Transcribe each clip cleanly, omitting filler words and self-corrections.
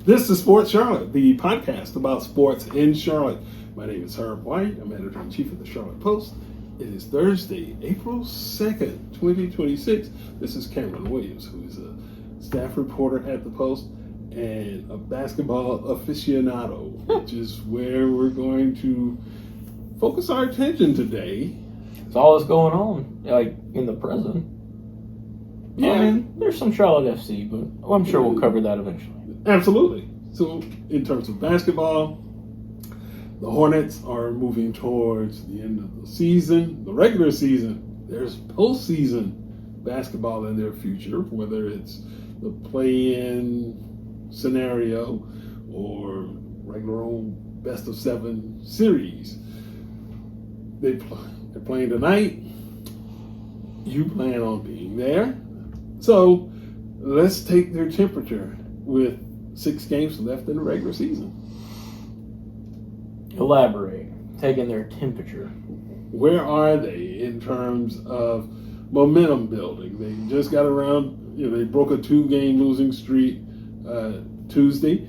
This is Sports Charlotte, the podcast about sports in Charlotte. My name is Herb White. I'm editor-in-chief of the Charlotte Post. It is Thursday, April 2nd, 2026. This is Cameron Williams, who is a staff reporter at the Post and a basketball aficionado, which is where we're going to focus our attention today. It's all that's going on, like, in the present. Yeah. I mean, there's some Charlotte FC, but I'm sure we'll cover that eventually. Absolutely. So, in terms of basketball, the Hornets are moving towards the end of the season, the regular season. There's postseason basketball in their future, whether it's the play-in scenario or regular old best-of-7 series. They're playing tonight. You plan on being there. So, let's take their temperature with 6 games left in the regular season. Elaborate. Taking their temperature. Where are they in terms of momentum building? They just got around, they broke a 2-game losing streak Tuesday,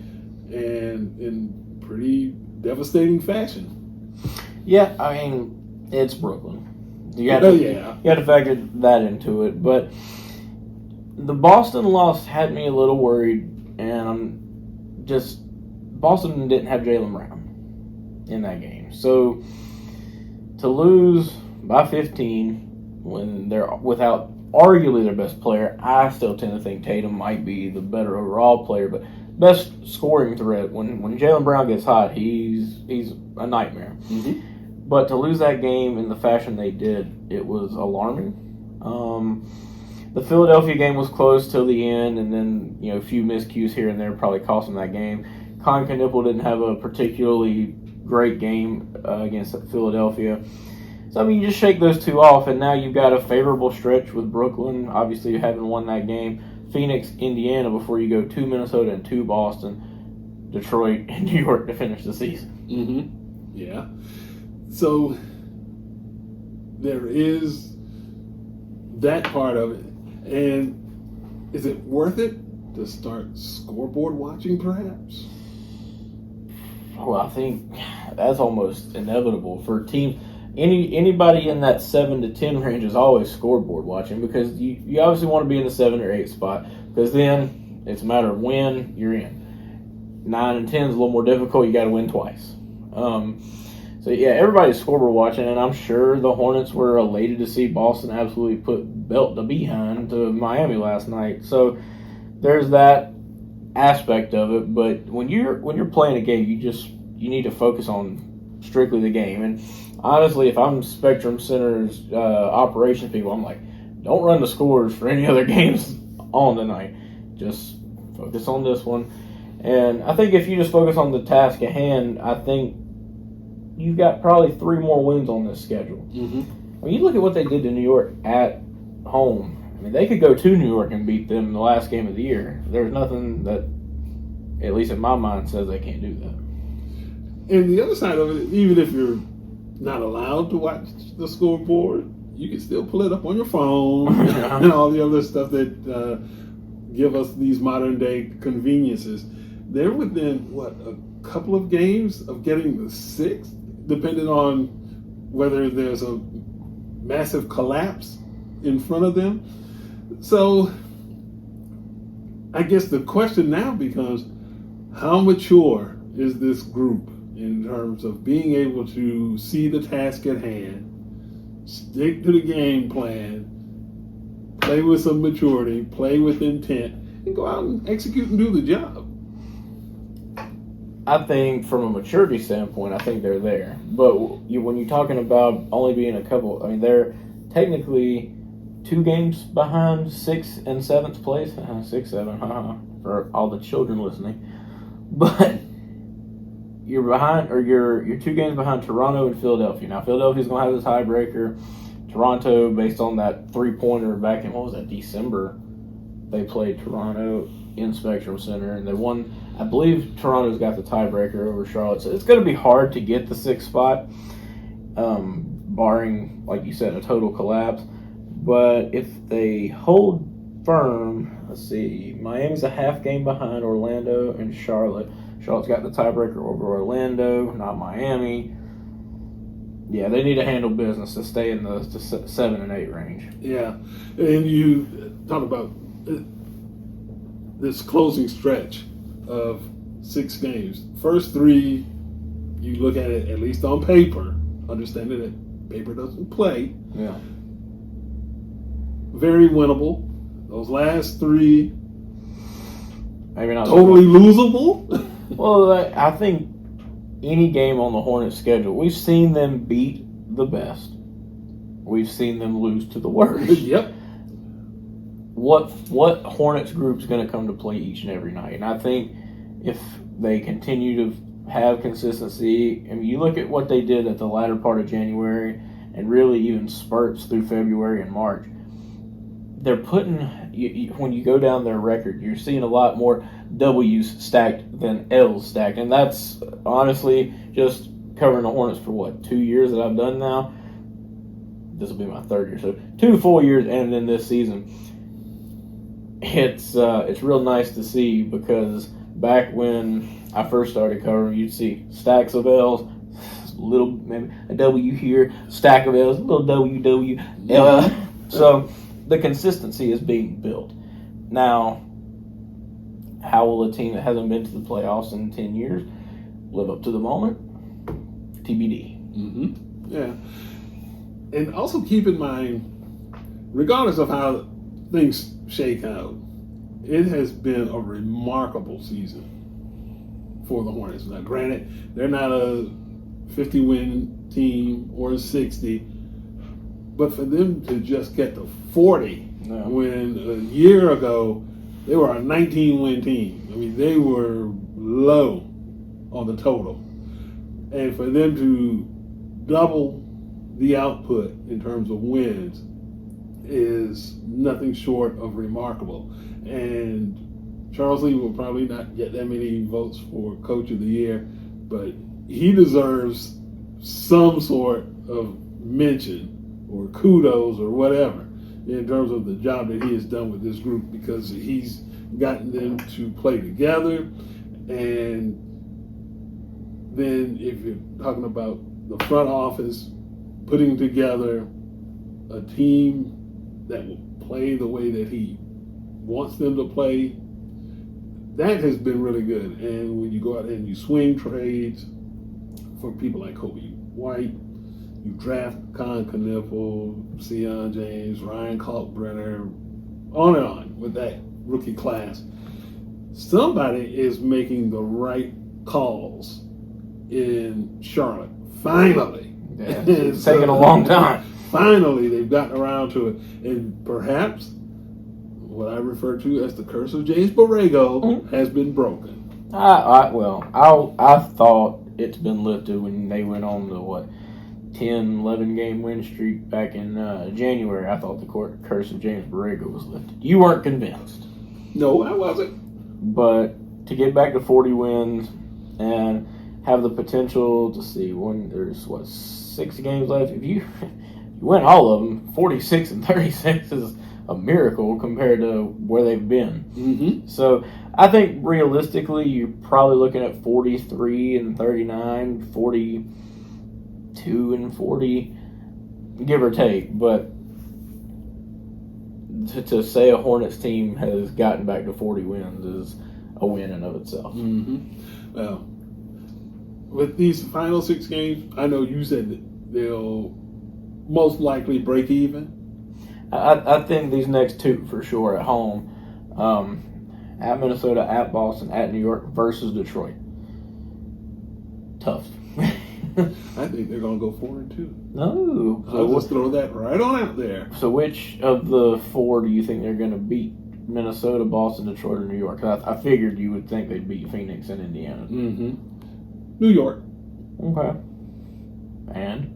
and in pretty devastating fashion. Yeah, I mean, it's Brooklyn. You have to factor that into it. But the Boston loss had me a little worried, and Boston didn't have Jaylen Brown in that game. So to lose by 15 when they're without arguably their best player, I still tend to think Tatum might be the better overall player, but best scoring threat. When Jaylen Brown gets hot, he's a nightmare. Mm-hmm. But to lose that game in the fashion they did, it was alarming. The Philadelphia game was close till the end, and then a few miscues here and there probably cost them that game. Con Knipple didn't have a particularly great game against Philadelphia. So, I mean, you just shake those two off, and now you've got a favorable stretch with Brooklyn. Obviously, you haven't won that game. Phoenix, Indiana, before you go to Minnesota and to Boston, Detroit, and New York to finish the season. Mm-hmm. Yeah. So, there is that part of it. And is it worth it to start scoreboard watching, perhaps? Well, I think that's almost inevitable for teams. Anybody in that 7 to 10 range is always scoreboard watching, because you obviously want to be in the 7 or 8 spot, because then it's a matter of when you're in. 9 and 10 is a little more difficult. You got to win twice. So yeah, everybody's scoreboard watching, and I'm sure the Hornets were elated to see Boston absolutely put belt to behind to Miami last night. So there's that aspect of it. But when you're playing a game, you need to focus on strictly the game. And honestly, if I'm Spectrum Center's operations people, I'm like, don't run the scores for any other games on tonight. Just focus on this one. And I think if you just focus on the task at hand, I think you've got probably 3 more wins on this schedule. Mm-hmm. When you look at what they did to New York at home, I mean, they could go to New York and beat them in the last game of the year. There's nothing that, at least in my mind, says they can't do that. And the other side of it, even if you're not allowed to watch the scoreboard, you can still pull it up on your phone and all the other stuff that give us these modern-day conveniences. They're within, a couple of games of getting the 6th, depending on whether there's a massive collapse in front of them. So I guess the question now becomes, how mature is this group in terms of being able to see the task at hand, stick to the game plan, play with some maturity, play with intent, and go out and execute and do the job? I think from a maturity standpoint, I think they're there. But when you're talking about only being a couple, I mean, they're technically 2 games behind 6th and 7th place. 6, 7, for all the children listening. But you're behind, or you're 2 games behind Toronto and Philadelphia. Now, Philadelphia's going to have the tiebreaker. Toronto, based on that 3-pointer back in, December, they played Toronto in Spectrum Center, and they won. I believe Toronto's got the tiebreaker over Charlotte, so it's going to be hard to get the 6th spot, barring, like you said, a total collapse. But if they hold confirm, let's see, Miami's a half game behind Orlando and Charlotte. Charlotte's got the tiebreaker over Orlando, not Miami. Yeah, they need to handle business to stay in the 7 and 8 range. Yeah, and you talk about this closing stretch of 6 games. First 3, you look at it at least on paper, understanding that paper doesn't play. Yeah. Very winnable. Those last 3, maybe not totally losable. Well, I think any game on the Hornets schedule, we've seen them beat the best. We've seen them lose to the worst. Yep. What Hornets group's going to come to play each and every night? And I think if they continue to have consistency, I mean, you look at what they did at the latter part of January and really even spurts through February and March. They're putting, when you go down their record, you're seeing a lot more W's stacked than L's stacked. And that's honestly just covering the Hornets for 2 years that I've done now. This will be my 3rd year. So 2 full years and then this season. It's real nice to see because back when I first started covering, you'd see stacks of L's, little, maybe a W here, stack of L's, a little W, L. So the consistency is being built. Now, how will a team that hasn't been to the playoffs in 10 years live up to the moment? TBD. Mm-hmm. Yeah. And also keep in mind, regardless of how things shake out, it has been a remarkable season for the Hornets. Now, granted, they're not a 50-win team or a 60, but for them to just get to 40 when a year ago they were a 19-win team. I mean, they were low on the total. And for them to double the output in terms of wins is nothing short of remarkable. And Charles Lee will probably not get that many votes for Coach of the Year, but he deserves some sort of mention or kudos or whatever in terms of the job that he has done with this group, because he's gotten them to play together. And then if you're talking about the front office putting together a team that will play the way that he wants them to play, that has been really good. And when you go out and you swing trades for people like Kobe White, you draft Con Kniffel, Sion James, Ryan Kalkbrenner, on and on with that rookie class. Somebody is making the right calls in Charlotte. Finally. Yeah, it's taken a long time. Finally, they've gotten around to it. And perhaps what I refer to as the curse of James Borrego has been broken. I thought it's been lifted when they went on the 10, 11 game win streak back in January. I thought the curse of James Borrego was lifted. You weren't convinced. No, I wasn't. But to get back to 40 wins and have the potential to see when there's 6 games left. If you win all of them, 46 and 36 is a miracle compared to where they've been. Mm-hmm. So I think realistically, you're probably looking at 43 and 39, 42 and 40, give or take. But to say a Hornets team has gotten back to 40 wins is a win in of itself. Mm-hmm. Well, with these final 6 games, I know you said that they'll most likely break even. I think these next 2 for sure at home, at Minnesota, at Boston, at New York versus Detroit. Tough. I think they're going to go 4-2. No. I'll just throw that right on out there. So which of the 4 do you think they're going to beat? Minnesota, Boston, Detroit, or New York? I figured you would think they'd beat Phoenix and Indiana. Mm-hmm. New York. Okay. And?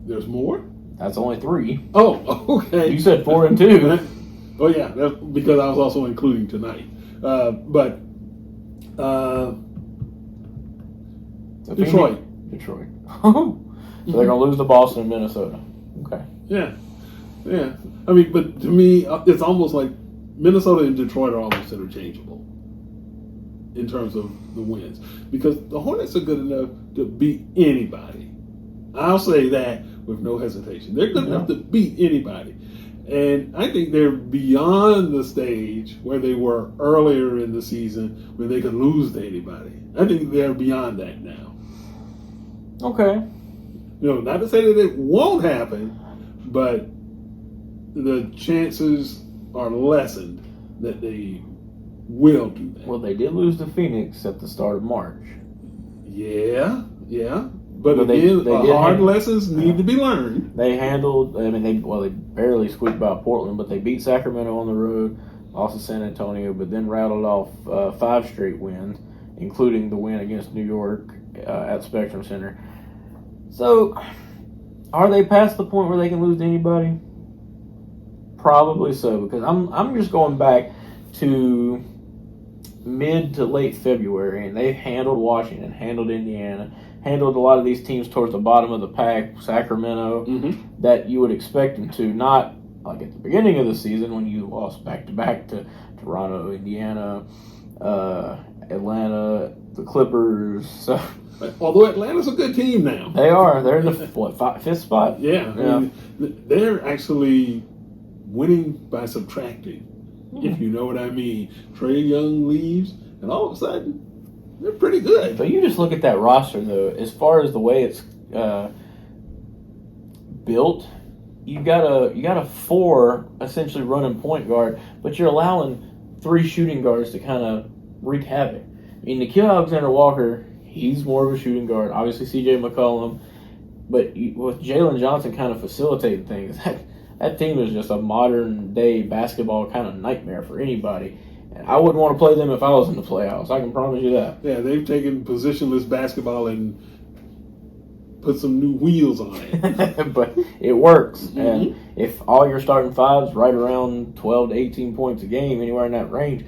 There's more? That's only 3. Oh, okay. You said 4 and 2. Oh, yeah, that's because I was also including tonight. Detroit. Detroit. So they're going to lose to Boston and Minnesota. Okay. Yeah. Yeah. I mean, but to me, it's almost like Minnesota and Detroit are almost interchangeable in terms of the wins because the Hornets are good enough to beat anybody. I'll say that with no hesitation. They're good enough to beat anybody. And I think they're beyond the stage where they were earlier in the season when they could lose to anybody. I think they're beyond that now. Okay. Not to say that it won't happen, but the chances are lessened that they will do that. Well, they did lose to Phoenix at the start of March. Yeah. But again, hard lessons need to be learned. They handled. I mean, they barely squeaked by Portland, but they beat Sacramento on the road, lost to San Antonio, but then rattled off 5 straight wins, including the win against New York at Spectrum Center. So, are they past the point where they can lose to anybody? Probably so, because I'm just going back to mid to late February, and they handled Washington, handled Indiana, handled a lot of these teams towards the bottom of the pack, Sacramento, that you would expect them to, not like at the beginning of the season when you lost back-to-back to Toronto, Indiana, Atlanta, the Clippers. So, although Atlanta's a good team now. They are. They're in the, 5th spot? Yeah. I mean, they're actually winning by subtracting, if you know what I mean. Trae Young leaves, and all of a sudden, they're pretty good. But you just look at that roster, though. As far as the way it's built, you got a 4 essentially running point guard, but you're allowing 3 shooting guards to kind of wreak havoc. I mean, Nickeil Alexander-Walker, he's more of a shooting guard. Obviously, C.J. McCollum, but with Jalen Johnson kind of facilitating things, that team is just a modern day basketball kind of nightmare for anybody. I wouldn't want to play them if I was in the playoffs. I can promise you that. Yeah, they've taken positionless basketball and put some new wheels on it. But it works. And if all your starting 5's right around 12 to 18 points a game, anywhere in that range,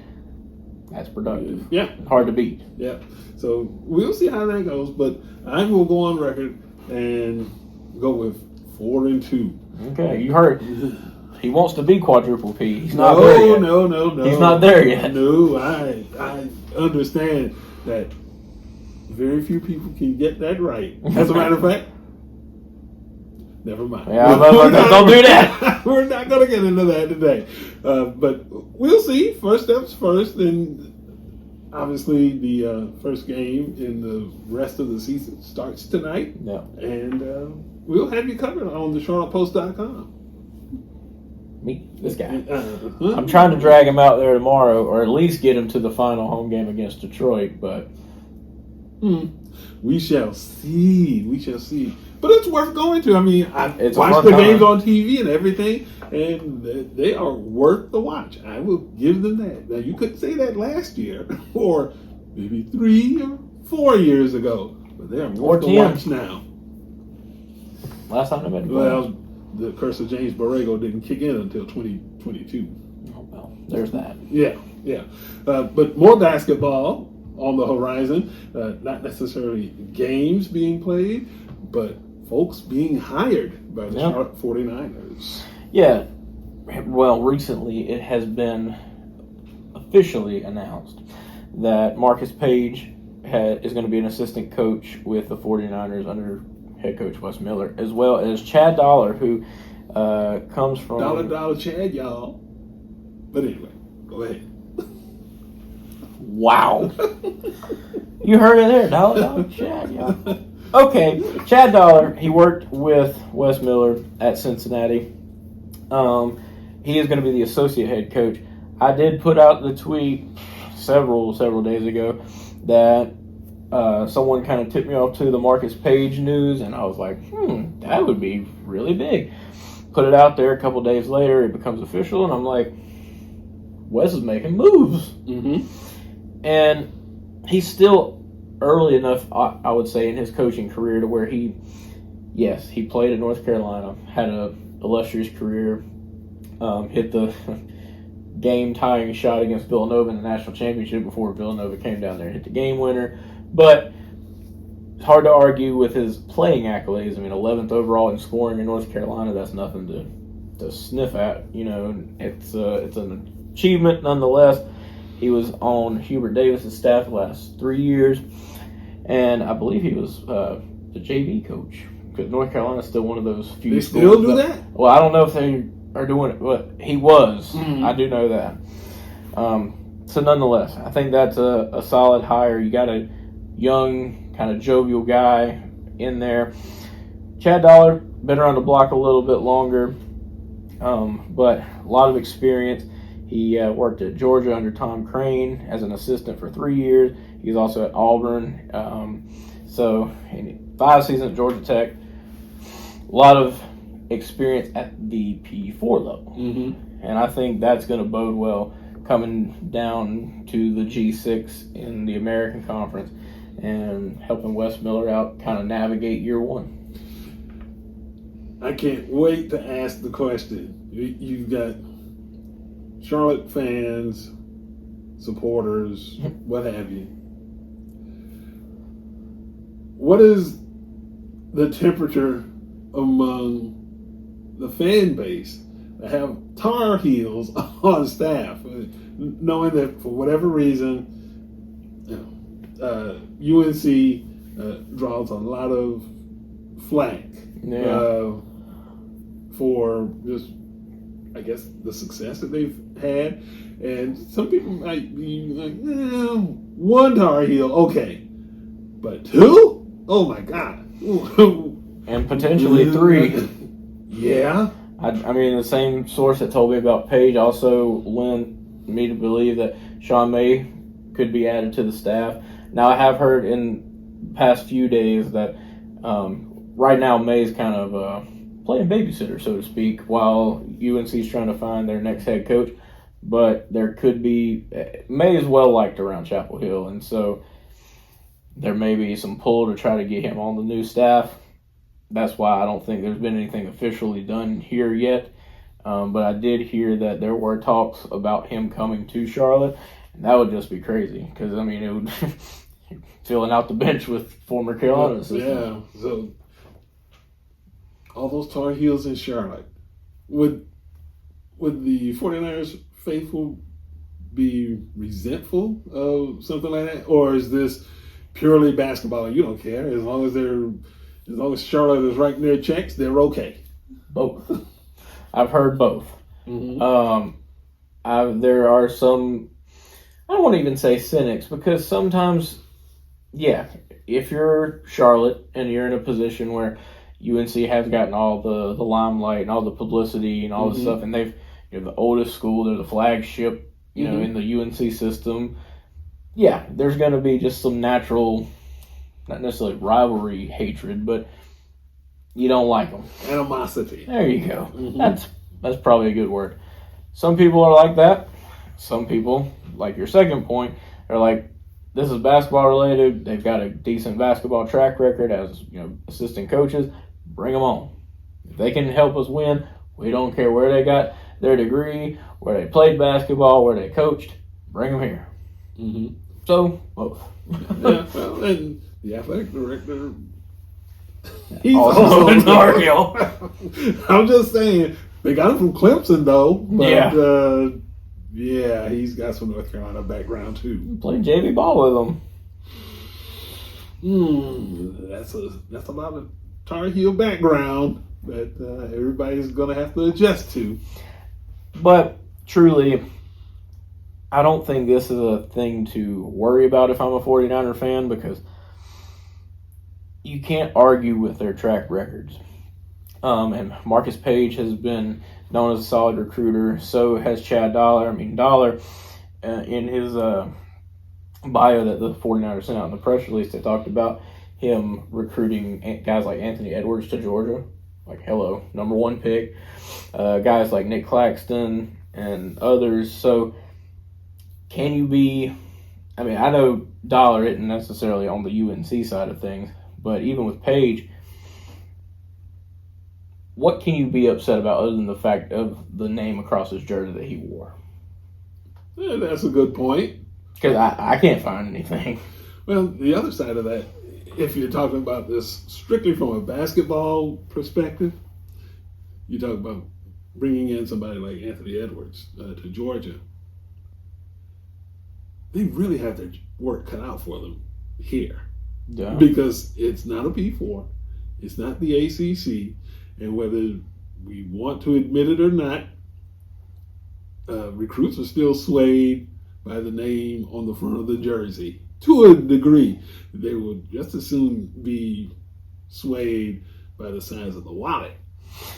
that's productive. Yeah. Hard to beat. Yeah. So we'll see how that goes. But I will go on record and go with 4-2. Okay, you heard. He wants to be quadruple P. He's not there yet. No. He's not there yet. No, I understand that very few people can get that right. As a matter of fact, never mind. Yeah, don't do that. We're not going to get into that today. But we'll see. First steps first. And obviously the first game in the rest of the season starts tonight. Yeah. And we'll have you covered on the CharlottePost.com. This guy. I'm trying to drag him out there tomorrow, or at least get him to the final home game against Detroit, but we shall see. But it's worth going to. I mean, I watched the games on TV and everything, and they are worth the watch. I will give them that. Now, you couldn't say that last year, or maybe 3 or 4 years ago, but they are worth the watch now. Last time they met. Well, the curse of James Borrego didn't kick in until 2022. Oh, well, there's that. Yeah. But more basketball on the horizon. Not necessarily games being played, but folks being hired by the Charlotte 49ers. Yeah. Well, recently it has been officially announced that Marcus Paige is going to be an assistant coach with the 49ers under head coach Wes Miller, as well as Chad Dollar, who comes from... Dollar Chad, y'all. But anyway, go ahead. Wow. You heard it there, Dollar Chad, y'all. Okay, Chad Dollar, he worked with Wes Miller at Cincinnati. He is going to be the associate head coach. I did put out the tweet several days ago that someone kind of tipped me off to the Marcus Paige news, and I was like, that would be really big. Put it out there. A couple days later, it becomes official, and I'm like, Wes is making moves. And he's still early enough, I would say, in his coaching career to where he played at North Carolina, had a illustrious career, hit the game-tying shot against Villanova in the national championship before Villanova came down there and hit the game winner. But it's hard to argue with his playing accolades. I mean, 11th overall in scoring in North Carolina, that's nothing to to sniff at. It's an achievement nonetheless. He was on Hubert Davis's staff the last 3 years, and I believe he was the JV coach. Because North Carolina's still one of those few. They still do that? Well, I don't know if they are doing it, but he was. Mm-hmm. I do know that. So nonetheless, I think that's a solid hire. You got a young, kind of jovial guy in there. Chad Dollar, been around the block a little bit longer, but a lot of experience. He worked at Georgia under Tom Crane as an assistant for 3 years. He's also at Auburn. So 5 seasons at Georgia Tech. A lot of experience at the P4 level. Mm-hmm. And I think that's going to bode well coming down to the G6 in the American Conference and helping Wes Miller out kind of navigate year one. I can't wait to ask the question. You've got Charlotte fans, supporters, what have you. What is the temperature among the fan base that have Tar Heels on staff, knowing that for whatever reason, UNC draws a lot of flack for just, I guess, the success that they've had, and some people might be like, one Tar Heel, okay, but 2? Oh my God. And potentially 3. Yeah. I mean, the same source that told me about Paige also led me to believe that Sean May could be added to the staff. Now, I have heard in the past few days that right now May's kind of playing babysitter, so to speak, while UNC's trying to find their next head coach. But there could be – May is well liked around Chapel Hill, and so there may be some pull to try to get him on the new staff. That's why I don't think there's been anything officially done here yet. But I did hear that there were talks about him coming to Charlotte, and that would just be crazy because, I mean, it would filling out the bench with former Carolina assistants. Yeah, so all those Tar Heels in Charlotte. Would the 49ers faithful be resentful of something like that? Or is this purely basketball and you don't care? As long as Charlotte is writing their checks, they're okay. Both. I've heard both. Mm-hmm. There are some, I don't want to even say cynics, because sometimes, if you're Charlotte and you're in a position where UNC has gotten all the limelight and all the publicity and all the stuff, and they're the oldest school, they're the flagship, in the UNC system. Yeah, there's going to be just some natural, not necessarily rivalry, hatred, but you don't like them. Animosity. There you go. Mm-hmm. That's probably a good word. Some people are like that. Some people, like your second point, are like, this is basketball related. They've got a decent basketball track record as assistant coaches. Bring them on. If they can help us win, we don't care where they got their degree, where they played basketball, where they coached. Bring them here. Mm-hmm. So, both. Yeah, well, and the athletic director, he's also in Tar Heel. I'm just saying, they got him from Clemson, though. But, he's got some North Carolina background, too. Played JV ball with him. That's a lot of Tar Heel background that everybody's going to have to adjust to. But, truly, I don't think this is a thing to worry about if I'm a 49er fan, because you can't argue with their track records. And Marcus Paige has been known as a solid recruiter. So has Chad Dollar. Dollar, in his bio that the 49ers sent out in the press release, they talked about him recruiting guys like Anthony Edwards to Georgia. Like, hello, number 1 pick. Guys like Nick Claxton and others. So can you be... I know Dollar isn't necessarily on the UNC side of things, but even with Paige, what can you be upset about other than the fact of the name across his jersey that he wore? Yeah, that's a good point. Because I can't find anything. Well, the other side of that, if you're talking about this strictly from a basketball perspective, you talk about bringing in somebody like Anthony Edwards to Georgia, they really have their work cut out for them here. Yeah. Because it's not a P4, it's not the ACC, and whether we want to admit it or not, recruits are still swayed by the name on the front of the jersey to a degree. They would just as soon be swayed by the size of the wallet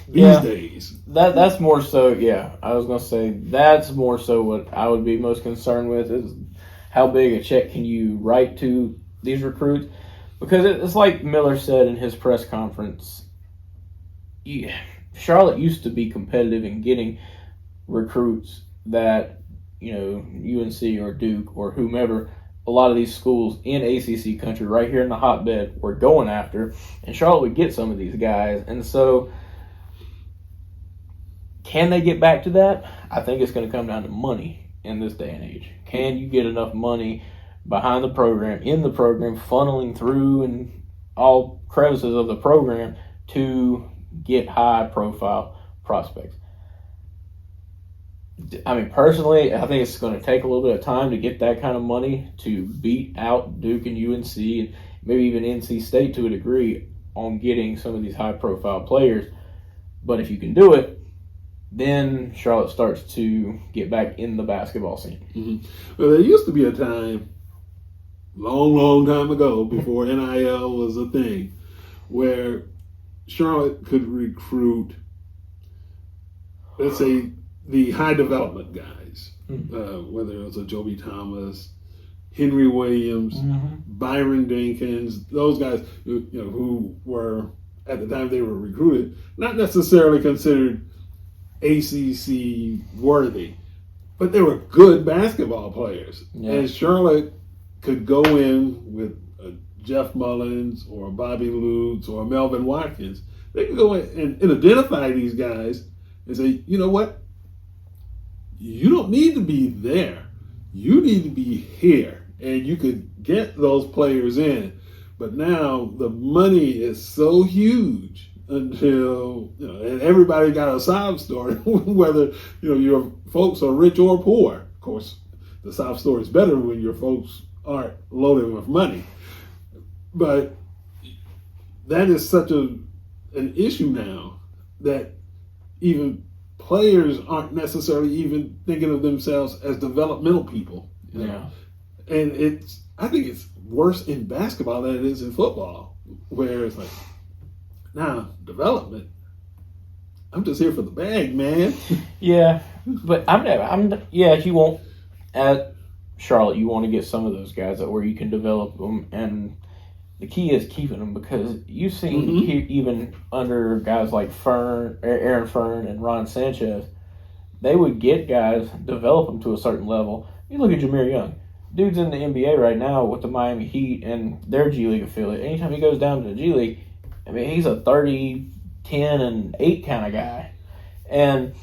these days. That's more so, yeah. I was going to say that's more so what I would be most concerned with is how big a check can you write to these recruits? Because it's like Miller said in his press conference, Charlotte used to be competitive in getting recruits that, UNC or Duke or whomever, a lot of these schools in ACC country right here in the hotbed were going after, and Charlotte would get some of these guys. And so can they get back to that? I think it's going to come down to money in this day and age. Can you get enough money behind the program, in the program, funneling through and all crevices of the program to get high-profile prospects? I mean, personally, I think it's going to take a little bit of time to get that kind of money to beat out Duke and UNC and maybe even NC State to a degree on getting some of these high-profile players. But if you can do it, then Charlotte starts to get back in the basketball scene. Mm-hmm. Well, there used to be a time, long time ago, before NIL was a thing, where Charlotte could recruit, let's say, the high development guys, whether it was a Joby Thomas, Henry Williams, Byron Dinkins, those guys who were, at the time they were recruited, not necessarily considered ACC worthy, but they were good basketball players. Yeah. And Charlotte could go in with a Jeff Mullins or a Bobby Lutz or a Melvin Watkins. They could go in and identify these guys and say, you know what? You don't need to be there. You need to be here. And you could get those players in. But now the money is so huge until, and everybody got a sob story, whether, your folks are rich or poor. Of course, the sob story is better when your folks aren't loaded with money. But that is such an issue now that even players aren't necessarily even thinking of themselves as developmental people. Yeah. And I think it's worse in basketball than it is in football, where it's like, nah, development. I'm just here for the bag, man. Yeah, but if you want at Charlotte, you want to get some of those guys where you can develop them, and the key is keeping them, because you've seen even under guys like Aaron Fern and Ron Sanchez, they would get guys, develop them to a certain level. You look at Jameer Young. Dude's in the NBA right now with the Miami Heat and their G League affiliate. Anytime he goes down to the G League, I mean, he's a 30, 10, and 8 kind of guy. And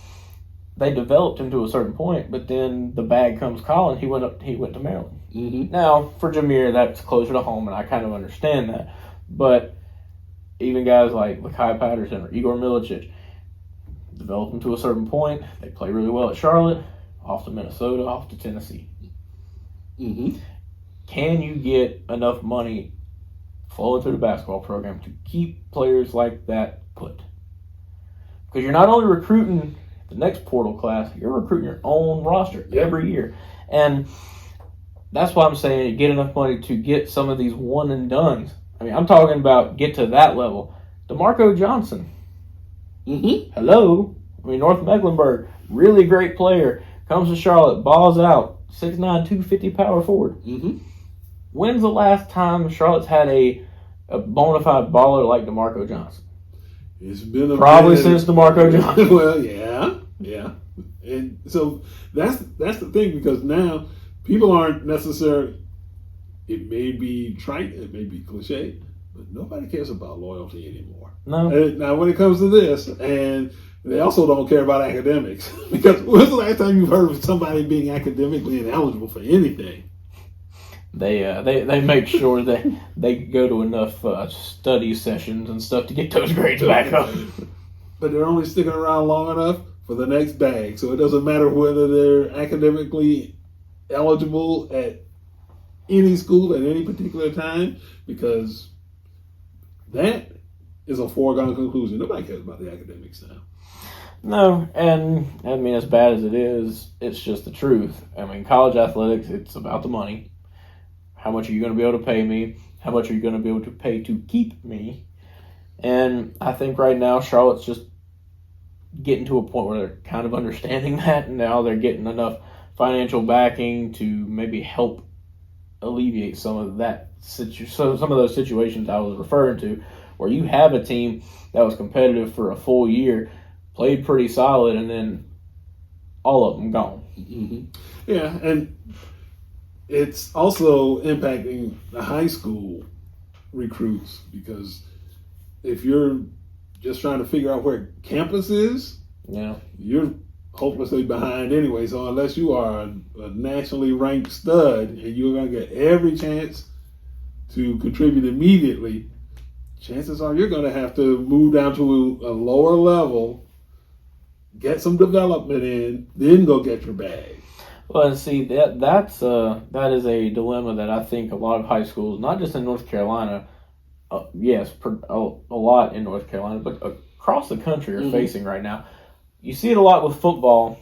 they developed him to a certain point, but then the bag comes calling. He went to Maryland. Mm-hmm. Now, for Jameer, that's closer to home, and I kind of understand that. But even guys like Lakai Patterson or Igor Milicic develop them to a certain point. They play really well at Charlotte, off to Minnesota, off to Tennessee. Mm-hmm. Can you get enough money flowing through the basketball program to keep players like that put? Because you're not only recruiting the next portal class, you're recruiting your own roster every year. And that's why I'm saying get enough money to get some of these one and dones. I mean, I'm talking about get to that level. DeMarco Johnson. Mm-hmm. Hello. I mean, North Mecklenburg, really great player. Comes to Charlotte, balls out. 6'9", 250 power forward. Mm-hmm. When's the last time Charlotte's had a bona fide baller like DeMarco Johnson? It's been probably since DeMarco Johnson. Well, yeah. And so that's the thing, because now people aren't necessarily, it may be trite, it may be cliche, but nobody cares about loyalty anymore. No. Now, when it comes to this, and they also don't care about academics, because when's the last time you've heard of somebody being academically ineligible for anything? They make sure that they go to enough study sessions and stuff to get those grades back up. But they're only sticking around long enough for the next bag. So it doesn't matter whether they're academically eligible at any school at any particular time, because that is a foregone conclusion. Nobody cares about the academics now. No, and I mean, as bad as it is, it's just the truth. I mean, college athletics, it's about the money. How much are you going to be able to pay me? How much are you going to be able to pay to keep me? And I think right now Charlotte's just getting to a point where they're kind of understanding that, and now they're getting enough financial backing to maybe help alleviate some of those situations I was referring to, where you have a team that was competitive for a full year, played pretty solid, and then all of them gone. Mm-hmm. Yeah, and it's also impacting the high school recruits, because if you're just trying to figure out where campus is, yeah, you're hopelessly behind anyway. So unless you are a nationally ranked stud and you're going to get every chance to contribute immediately, chances are you're going to have to move down to a lower level, get some development in, then go get your bag. Well, and see, that is a dilemma that I think a lot of high schools, not just in North Carolina, yes, a lot in North Carolina, but across the country are facing right now. You see it a lot with football.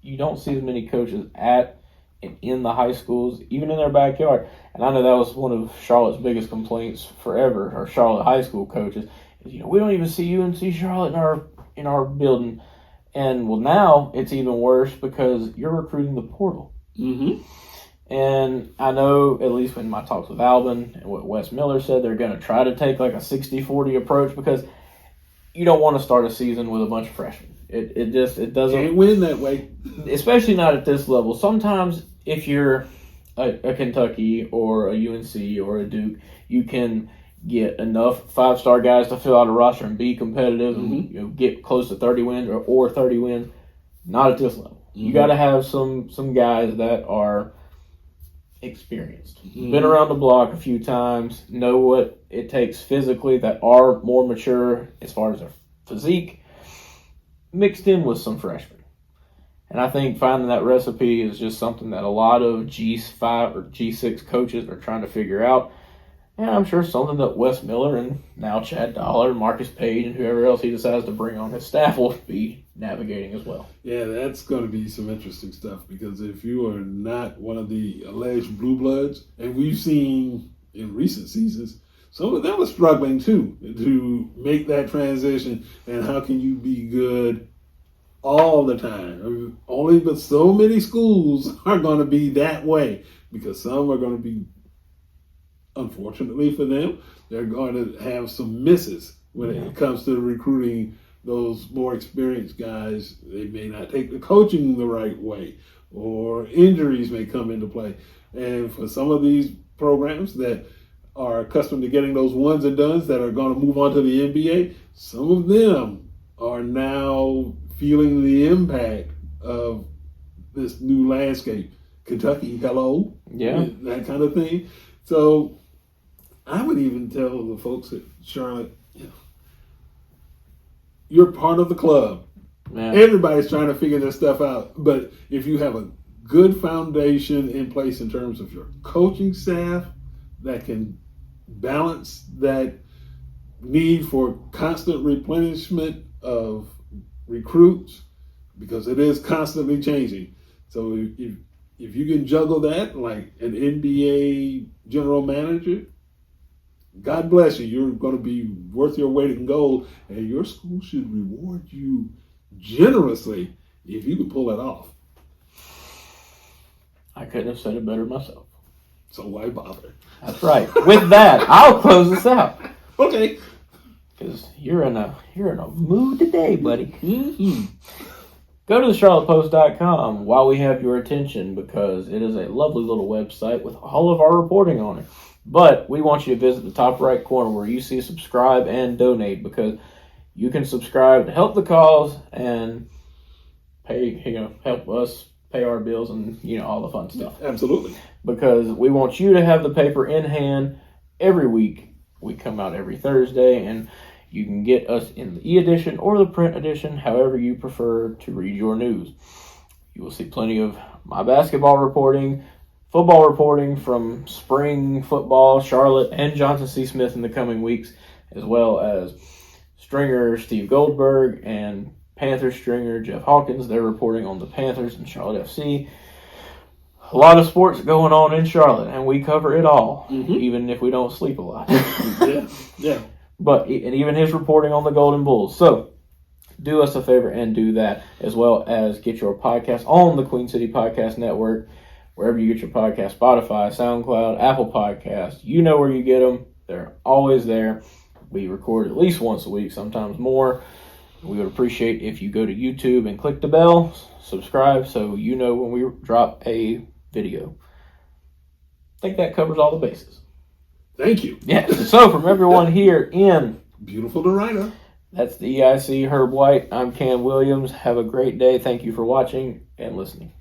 You don't see as many coaches at and in the high schools, even in their backyard. And I know that was one of Charlotte's biggest complaints forever, our Charlotte high school coaches, is, we don't even see UNC Charlotte in our building. And well, now it's even worse because you're recruiting the portal. Mm-hmm. And I know, at least in my talks with Albin and what Wes Miller said, they're going to try to take like a 60-40 approach, because you don't want to start a season with a bunch of freshmen. It doesn't can't win that way, especially not at this level. Sometimes if you're a Kentucky or a UNC or a Duke, you can get enough 5-star guys to fill out a roster and be competitive, mm-hmm. and get close to 30 wins or 30 wins. Not at this level. Mm-hmm. You got to have some guys that are experienced, mm-hmm. been around the block a few times, know what it takes physically, that are more mature as far as their physique, mixed in with some freshmen. And I think finding that recipe is just something that a lot of G5 or G6 coaches are trying to figure out. And I'm sure something that Wes Miller and now Chad Dollar, Marcus Paige, and whoever else he decides to bring on his staff will be navigating as well. Yeah, that's going to be some interesting stuff, because if you are not one of the alleged blue bloods, and we've seen in recent seasons, some of them are struggling too to make that transition. And how can you be good all the time? But so many schools are going to be that way, because some are going to be, unfortunately for them, they're going to have some misses when it comes to recruiting those more experienced guys. They may not take the coaching the right way, or injuries may come into play. And for some of these programs that are accustomed to getting those ones and dones that are going to move on to the NBA, some of them are now feeling the impact of this new landscape. Kentucky, hello, that kind of thing. So I would even tell the folks at Charlotte, you're part of the club. Yeah. Everybody's trying to figure this stuff out. But if you have a good foundation in place in terms of your coaching staff that can balance that need for constant replenishment of recruits, because it is constantly changing. So if you can juggle that like an NBA general manager, God bless you. You're going to be worth your weight in gold, and your school should reward you generously if you can pull it off. I couldn't have said it better myself. So why bother? That's right. With that, I'll close this out. Okay. Because you're in a mood today, buddy. Mm-hmm. Go to thecharlottepost.com while we have your attention, because it is a lovely little website with all of our reporting on it. But we want you to visit the top right corner where you see subscribe and donate, because you can subscribe to help the cause and help us pay our bills and all the fun stuff. Absolutely. Because we want you to have the paper in hand every week. We come out every Thursday, and You can get us in the e-edition or the print edition, however you prefer to read your news. You will see plenty of my basketball reporting, football reporting from spring football, Charlotte and Johnson C. Smith in the coming weeks, as well as stringer Steve Goldberg and Panthers stringer Jeff Hawkins. They're reporting on the Panthers and Charlotte FC. A lot of sports going on in Charlotte, and we cover it all, even if we don't sleep a lot. Yeah. And even his reporting on the Golden Bulls. So, do us a favor and do that, as well as get your podcast on the Queen City Podcast Network, wherever you get your podcast, Spotify, SoundCloud, Apple Podcasts. You know where you get them. They're always there. We record at least once a week, sometimes more. We would appreciate if you go to YouTube and click the bell, subscribe, so you know when we drop a video. I think that covers all the bases. Thank you. Yeah. So from everyone here in beautiful Derrida, that's the EIC Herb White. I'm Cam Williams. Have a great day. Thank you for watching and listening.